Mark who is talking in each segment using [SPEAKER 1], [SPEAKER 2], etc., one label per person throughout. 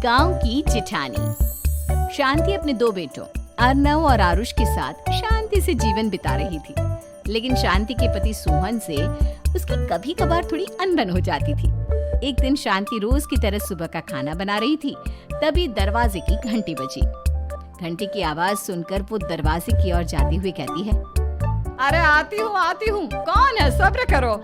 [SPEAKER 1] गांव की जिठानी। शांति अपने दो बेटों अर्नव और आरुष के साथ शांति से जीवन बिता रही थी, लेकिन शांति के पति सोहन से उसकी कभी कभार थोड़ी अनबन हो जाती थी। एक दिन शांति रोज की तरह सुबह का खाना बना रही थी, तभी दरवाजे की घंटी बजी। घंटी की आवाज सुनकर वो दरवाजे की ओर जाते हुए कहती है,
[SPEAKER 2] अरे आती हूँ, कौन है, सब्र करो।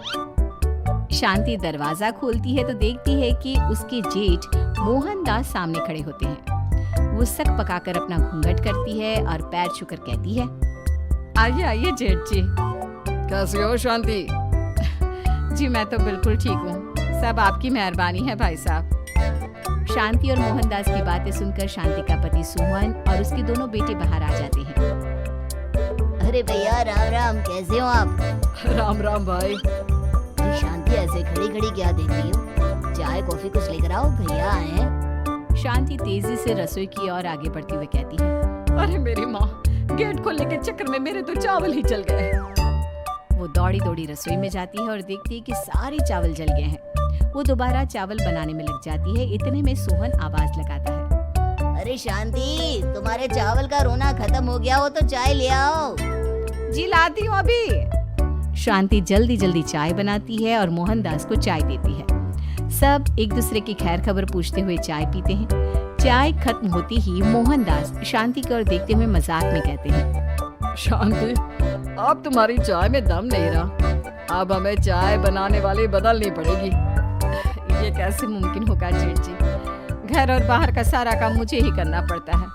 [SPEAKER 1] शांति दरवाजा खोलती है तो देखती है कि उसके जेठ मोहनदास सामने खड़े होते हैं। वो सक पकाकर अपना घूंघट करती है और पैर छूकर कहती है,
[SPEAKER 2] आइए आइए जेठ जी। कैसी हो शांति?
[SPEAKER 1] जी मैं तो बिल्कुल ठीक हूँ, सब आपकी मेहरबानी है भाई साहब। शांति और मोहनदास की बातें सुनकर शांति का पति सोहन और उसके दोनों बेटे बाहर आ जाते हैं।
[SPEAKER 3] अरे भैया राम राम, कैसे हो आप?
[SPEAKER 2] राम राम भाई।
[SPEAKER 3] शांति ऐसे खड़ी खड़ी क्या देख रही हो? चाय कॉफी कुछ लेकर आओ, भैया आए हैं।
[SPEAKER 1] शांति तेजी से रसोई की ओर आगे बढ़ती हुई कहती है,
[SPEAKER 2] अरे मेरी माँ, गेट खोलने के चक्कर में मेरे तो चावल ही जल गए।
[SPEAKER 1] वो दौड़ी दौड़ी रसोई में जाती है और देखती है कि सारे चावल जल गए हैं। वो दोबारा चावल बनाने में लग जाती है। इतने में सोहन आवाज लगाता है,
[SPEAKER 3] अरे शांति, तुम्हारे चावल का रोना खत्म हो गया हो तो चाय ले आओ।
[SPEAKER 2] जी लाती हूँ अभी।
[SPEAKER 1] शांति जल्दी जल्दी चाय बनाती है और मोहनदास को चाय देती है। सब एक दूसरे की खैर खबर पूछते हुए चाय पीते हैं। चाय खत्म होती ही मोहनदास शांति की ओर देखते हुए मजाक में कहते हैं,
[SPEAKER 2] शांति, अब तुम्हारी चाय में दम नहीं रहा, अब हमें चाय बनाने वाली बदलनी पड़ेगी।
[SPEAKER 1] ये कैसे मुमकिन होगा जेठ जी? घर और बाहर का सारा काम मुझे ही करना पड़ता है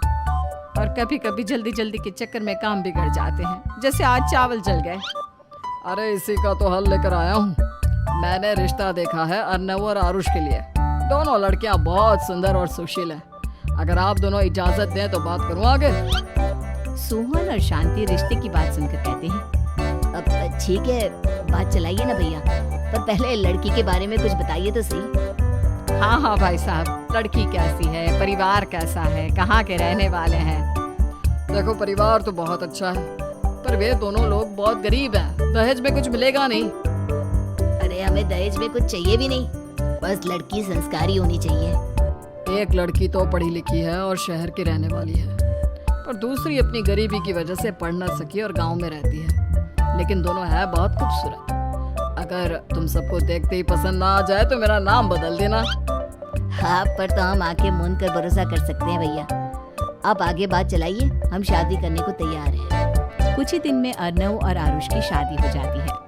[SPEAKER 1] और कभी कभी जल्दी जल्दी के चक्कर में काम बिगड़ जाते हैं, जैसे आज चावल जल गए।
[SPEAKER 2] अरे इसी का तो हल लेकर आया हूँ। मैंने रिश्ता देखा है अर्नव और आरुष के लिए। दोनों लड़कियाँ बहुत सुंदर और सुशील हैं। अगर आप दोनों इजाजत दें तो बात करूँ आगे।
[SPEAKER 1] सोहन और शांति रिश्ते की बात सुनकर कहते हैं,
[SPEAKER 3] अब ठीक है, बात चलाइए ना भैया, पर पहले लड़की के बारे में कुछ बताइए तो सही।
[SPEAKER 1] हाँ हाँ भाई साहब, लड़की कैसी है, परिवार कैसा है, कहाँ के रहने वाले हैं?
[SPEAKER 2] देखो परिवार तो बहुत अच्छा है, पर वे दोनों लोग बहुत गरीब हैं। दहेज में कुछ मिलेगा नहीं।
[SPEAKER 3] अरे हमें दहेज में कुछ चाहिए भी नहीं, बस लड़की संस्कारी होनी चाहिए।
[SPEAKER 2] एक लड़की तो पढ़ी लिखी है और शहर की रहने वाली है, पर दूसरी अपनी गरीबी की वजह से पढ़ न सकी और गांव में रहती है, लेकिन दोनों है बहुत खूबसूरत। अगर तुम सबको देखते ही पसंद ना आ जाए तो मेरा नाम बदल देना।
[SPEAKER 3] हाँ, पर तो हम आंखें मूंद कर भरोसा कर सकते हैं भैया। आप आगे बात चलाइए, हम शादी करने को तैयार हैं।
[SPEAKER 1] कुछ ही दिन में अर्नव और आरुष की शादी हो जाती है।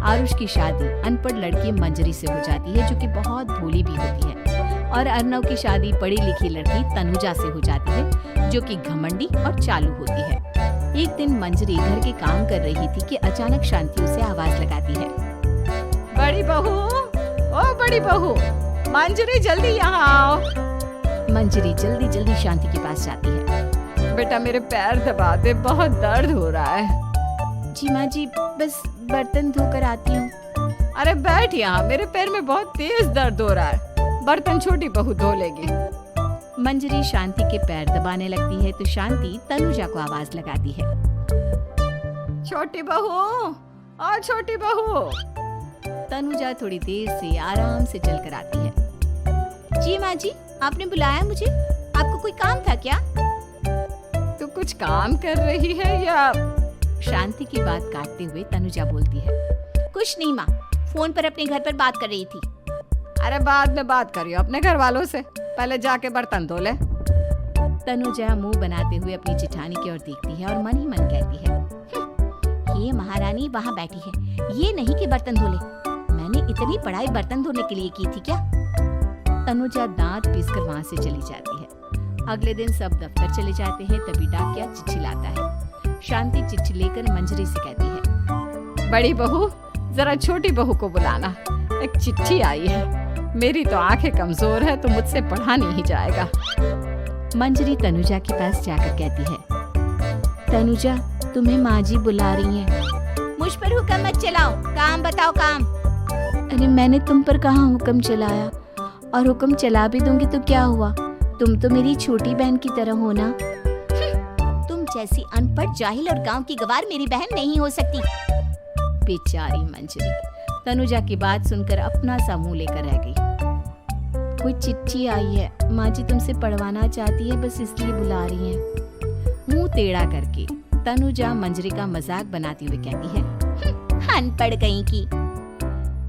[SPEAKER 1] आरुष की शादी अनपढ़ लड़की मंजरी से हो जाती है, जो कि बहुत भोली भी होती है, और अर्नव की शादी पढ़ी लिखी लड़की तनुजा से हो जाती है, जो कि घमंडी और चालू होती है। एक दिन मंजरी घर के काम कर रही थी कि अचानक शांति उसे आवाज लगाती है,
[SPEAKER 2] बड़ी बहू, ओ बड़ी बहू, मंजरी जल्दी यहाँ आओ।
[SPEAKER 1] मंजरी जल्दी जल्दी शांति के पास जाती है।
[SPEAKER 2] बेटा मेरे पैर दबा दे, बहुत दर्द हो रहा है।
[SPEAKER 1] जी माँ जी, बस बर्तन धोकर आती हूँ।
[SPEAKER 2] अरे बैठ यहाँ, मेरे पैर में बहुत तेज दर्द हो रहा है, बर्तन छोटी बहू धो लेगी।
[SPEAKER 1] मंजरी शांति के पैर दबाने लगती है तो शांति तनुजा को आवाज लगाती है,
[SPEAKER 2] छोटी बहू, ओ छोटी बहू।
[SPEAKER 1] तनुजा थोड़ी देर से आराम से चलकर आती है। जी माँ जी, आपने बुलाया मुझे? आपको कोई काम था क्या?
[SPEAKER 2] तू कुछ काम कर रही है या?
[SPEAKER 1] शांति की बात काटते हुए तनुजा बोलती है,
[SPEAKER 3] कुछ नहीं माँ, फोन पर अपने घर पर बात कर रही थी।
[SPEAKER 2] अरे बाद में बात करियो अपने घर वालों से, पहले जाके बर्तन धो ले।
[SPEAKER 1] तनुजा मुंह बनाते हुए अपनी जेठानी की ओर देखती है और मन ही मन कहती है,
[SPEAKER 3] ये महारानी वहाँ बैठी है, ये नहीं कि बर्तन धो ले। मैंने इतनी पढ़ाई बर्तन धोने के लिए की थी क्या?
[SPEAKER 1] तनुजा दांत पीसकर वहाँ से चली जाती है। अगले दिन सब दफ्तर चले जाते हैं, तभी डाकिया चिट्ठी लाता है। शांति चिट्ठी लेकर मंजरी से कहती है,
[SPEAKER 2] बड़ी बहू, जरा छोटी बहू को बुलाना, एक चिट्ठी आई है। मेरी तो आंखें कमजोर है तो मुझसे पढ़ा नहीं जाएगा।
[SPEAKER 1] मंजरी तनुजा के पास जाकर कहती है, तनुजा, तुम्हें माँ जी बुला रही हैं।
[SPEAKER 3] मुझ पर हुक्म मत चलाओ, काम बताओ काम।
[SPEAKER 1] अरे मैंने तुम पर कहाँ हुक्म चलाया, और हुक्म चला भी दूंगी तो क्या हुआ? तुम तो मेरी छोटी बहन की तरह हो ना।
[SPEAKER 3] तुम जैसी अनपढ़, जाहिल और गांव की गवार मेरी बहन नहीं हो सकती।
[SPEAKER 1] बेचारी मंजरी तनुजा की बात सुनकर अपना सा मुंह लेकर रह गई। कोई चिट्ठी आई है, माँ जी तुमसे पढ़वाना चाहती है, बस इसलिए बुला रही हैं। मुंह टेढ़ा करके तनुजा मंजरी का मजाक बनाती हुई कहती है, अनपढ़ कहीं की।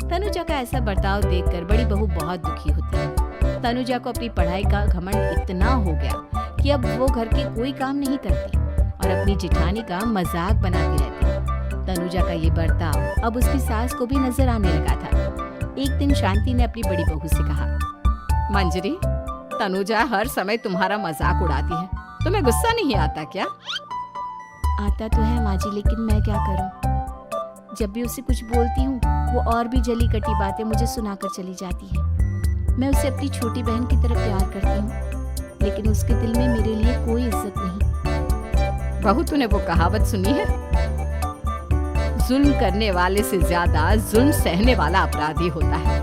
[SPEAKER 1] तनुजा का ऐसा बर्ताव देखकर बड़ी बहू बहुत दुखी होती है। तनुजा को अपनी पढ़ाई का घमंड इतना हो गया कि अब वो घर के कोई काम नहीं करती और अपनी जेठानी का मजाक बनाती रहती। तनुजा का ये बर्ताव अब उसकी सास को भी नजर आने लगा था। एक दिन शांति ने अपनी बड़ी बहू से कहा,
[SPEAKER 2] मंजरी, तनुजा हर समय तुम्हारा मजाक उड़ाती है, तुम्हें गुस्सा नहीं आता क्या?
[SPEAKER 1] आता तो है माँ जी, लेकिन मैं क्या करूं? जब भी उसे कुछ बोलती हूँ वो और भी जली कटी बातें मुझे सुनाकर चली जाती है। मैं उसे अपनी छोटी बहन की तरह प्यार करती हूँ, लेकिन उसके दिल में मेरे लिए कोई इज्जत नहीं।
[SPEAKER 2] बहू, तूने वो कहावत सुनी है, जुल्म करने वाले से ज्यादा जुल्म सहने वाला अपराधी होता है।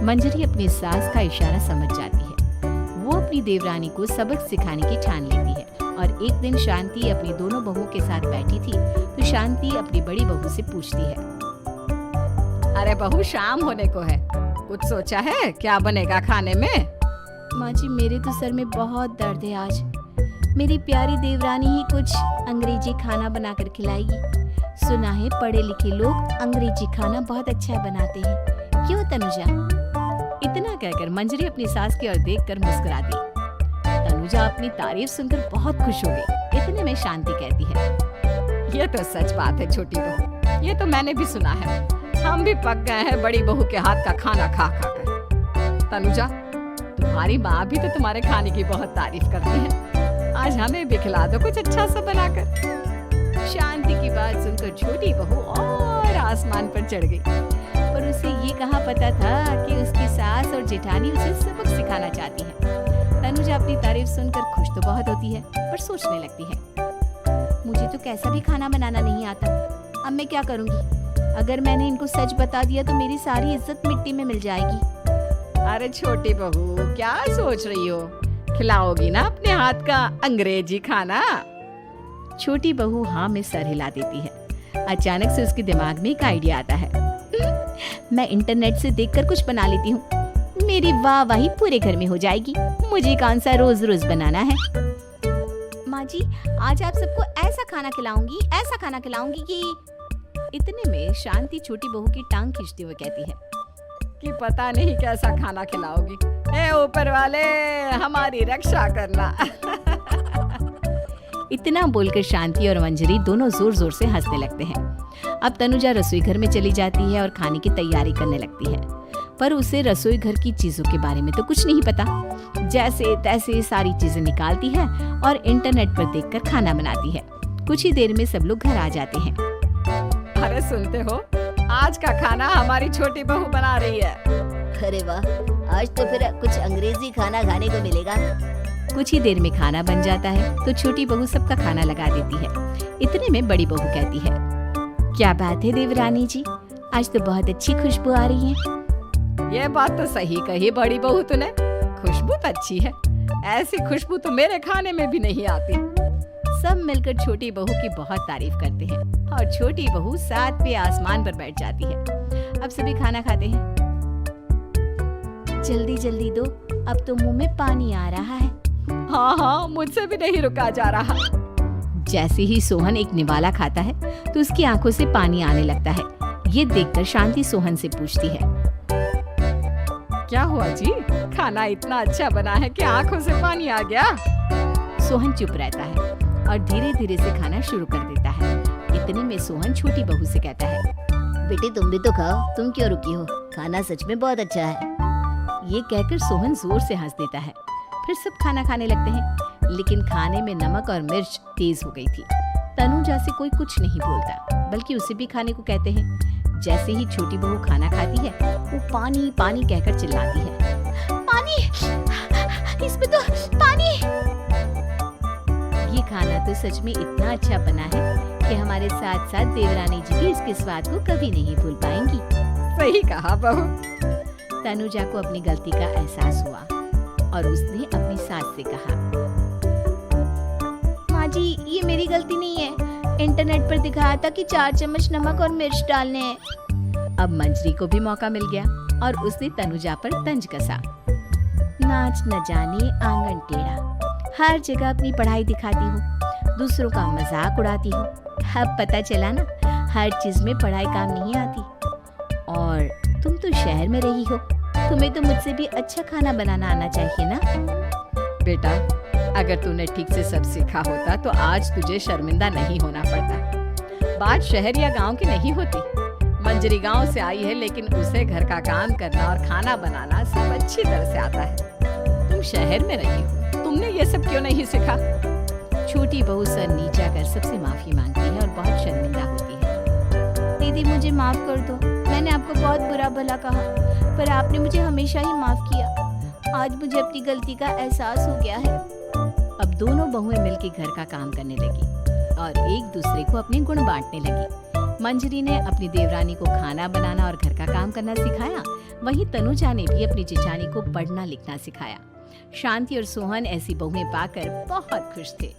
[SPEAKER 1] मंजरी अपनी सास का इशारा समझ जाती है। वो अपनी देवरानी को सबक सिखाने की ठान लेती है और एक दिन शांति अपनी दोनों बहुओं के साथ बैठी थी तो शांति अपनी बड़ी बहू से पूछती है,
[SPEAKER 2] अरे बहू, शाम होने को है, कुछ सोचा है क्या बनेगा खाने में?
[SPEAKER 1] माँ जी, मेरे तो सर में बहुत दर्द है आज। मेरी प्यारी देवरानी ही कुछ अंग्रेजी खाना बनाकर खिलाएगी। सुना है पढ़े लिखे लोग अंग्रेजी खाना बहुत अच्छा बनाते हैं, क्यों तनुजा?
[SPEAKER 2] इतना कहकर मंजरी अपनी सास की ओर देखकर मुस्कुरा दी। तनुजा अपनी तारीफ सुनकर बहुत खुश हो गई। इतने में शांति कहती है, ये तो सच बात है छोटी बहू, ये तो मैंने भी सुना है। हम भी पक गए हैं बड़ी बहू के हाथ का खाना खा खा कर। तनुजा, तुम्हारी माँ भी तो तुम्हारे खाने की बहुत तारीफ करती है, आज हमें भी खिला दो कुछ अच्छा सा बनाकर।
[SPEAKER 1] शांति की बात सुनकर छोटी बहू और आसमान पर चढ़ गई, पर उसे ये कहाँ पता था कि उसकी सास और जेठानी उसे सबक सिखाना चाहती है। तनुजा अपनी तारीफ सुनकर खुश तो बहुत होती है, पर सोचने लगती है, मुझे तो कैसा भी खाना बनाना नहीं आता, अब मैं क्या करूँगी? अगर मैंने इनको सच बता दिया तो मेरी सारी इज्जत मिट्टी में मिल जाएगी।
[SPEAKER 2] अरे छोटी बहू, क्या सोच रही हो? खिलाओगी ना अपने हाथ का अंग्रेजी खाना?
[SPEAKER 1] छोटी बहू हाँ में सर हिला देती है। अचानक से उसके दिमाग में एक आइडिया आता है, मैं इंटरनेट से देखकर कुछ बना लेती हूँ, मेरी वाहवाही पूरे घर में हो जाएगी। मुझे कौन सा रोज रोज बनाना है। माँ जी, आज आप सबको ऐसा खाना खिलाऊंगी कि। इतने में शांति छोटी बहू की टांग खींचते हुए कहती है
[SPEAKER 2] कि पता नहीं कैसा खाना खिलाओगी, ए ऊपर वाले हमारी रक्षा करना।
[SPEAKER 1] इतना बोलकर शांति और मंजरी दोनों जोर जोर से हंसने लगते हैं। अब तनुजा रसोई घर में चली जाती है और खाने की तैयारी करने लगती है, पर उसे रसोई घर की चीजों के बारे में तो कुछ नहीं पता। जैसे तैसे सारी चीजें निकालती है और इंटरनेट पर देखकर खाना बनाती है। कुछ ही देर में सब लोग घर आ जाते हैं।
[SPEAKER 2] अरे सुनते हो, आज का खाना हमारी छोटी बहू बना रही है।
[SPEAKER 3] अरे वाह, आज तो फिर कुछ अंग्रेजी खाना खाने को मिलेगा।
[SPEAKER 1] कुछ ही देर में खाना बन जाता है तो छोटी बहू सबका खाना लगा देती है। इतने में बड़ी बहू कहती है, क्या बात है देवरानी जी, आज तो बहुत अच्छी खुशबू आ रही है।
[SPEAKER 2] ये बात तो सही कही बड़ी बहू तूने, खुशबू तो अच्छी है, ऐसी खुशबू तो मेरे खाने में भी नहीं आती।
[SPEAKER 1] सब मिलकर छोटी बहू की बहुत तारीफ करते हैं और छोटी बहू साथ पे आसमान पर बैठ जाती है। अब सभी खाना खाते हैं। जल्दी जल्दी दो, अब तो मुंह में पानी आ रहा है।
[SPEAKER 2] हाँ, मुझसे भी नहीं रुका जा रहा।
[SPEAKER 1] जैसे ही सोहन एक निवाला खाता है तो उसकी आंखों से पानी आने लगता है। ये देखकर शांति सोहन से पूछती है,
[SPEAKER 2] क्या हुआ जी, खाना इतना अच्छा बना है कि आंखों से पानी आ गया?
[SPEAKER 1] सोहन चुप रहता है और धीरे धीरे से खाना शुरू कर देता है। इतने में सोहन छोटी बहू से कहता है,
[SPEAKER 3] बेटी तुम भी तो खाओ, तुम क्यों रुकी हो, खाना सच में बहुत अच्छा है।
[SPEAKER 1] ये कहकर सोहन जोर से हंस देता है। फिर सब खाना खाने लगते हैं, लेकिन खाने में नमक और मिर्च तेज हो गई थी। तनुजा से कोई कुछ नहीं बोलता, बल्कि उसे भी खाने को कहते हैं। जैसे ही छोटी बहू खाना खाती है वो पानी पानी कहकर चिल्लाती है, पानी, इसमें तो पानी। ये खाना तो सच में इतना अच्छा बना है कि हमारे साथ साथ देवरानी जी भी इसके स्वाद को कभी नहीं भूल पाएंगी।
[SPEAKER 2] सही कहा बहू।
[SPEAKER 1] तनुजा को अपनी गलती का एहसास हुआ और उसने अपनी सास से कहा, माँ जी ये मेरी गलती नहीं है, इंटरनेट पर दिखाया था कि 4 चम्मच नमक और मिर्च डालने हैं। अब मंजरी को भी मौका मिल गया। और उसने तनुजा पर तंज कसा। नाच न जाने आंगन टेढ़ा, हर जगह अपनी पढ़ाई दिखाती हो, दूसरों का मजाक उड़ाती हो। अब पता चला ना, हर चीज में पढ़ाई काम नहीं आती। और तुम तो शहर में रही हो, तुम्हें तो मुझसे भी अच्छा खाना बनाना आना चाहिए ना।
[SPEAKER 2] बेटा, अगर तूने ठीक से सब सीखा होता तो आज तुझे शर्मिंदा नहीं होना पड़ता। बात शहर या गांव की नहीं होती। मंजरी गांव से आई है, लेकिन उसे घर का काम करना और खाना बनाना सब अच्छी तरह से आता है। तुम शहर में रही हो, तुमने ये सब क्यों नहीं सीखा?
[SPEAKER 1] छोटी बहू सर नीचा कर सबसे माफी मांगती है और बहुत शर्मिंदा होती है। दीदी मुझे माफ कर दो, मैंने आपको बहुत बुरा भला कहा, पर आपने मुझे हमेशा ही माफ किया। आज मुझे अपनी गलती का एहसास हो गया है।
[SPEAKER 2] अब दोनों बहुएं मिलकर घर का काम करने लगी और एक दूसरे को अपने गुण बांटने लगी। मंजरी ने अपनी देवरानी को खाना बनाना और घर का काम करना सिखाया, वहीं तनुजा ने भी अपनी जिजानी को पढ़ना लिखना सिखाया। शांति और सोहन ऐसी बहुएं पाकर बहुत खुश थे।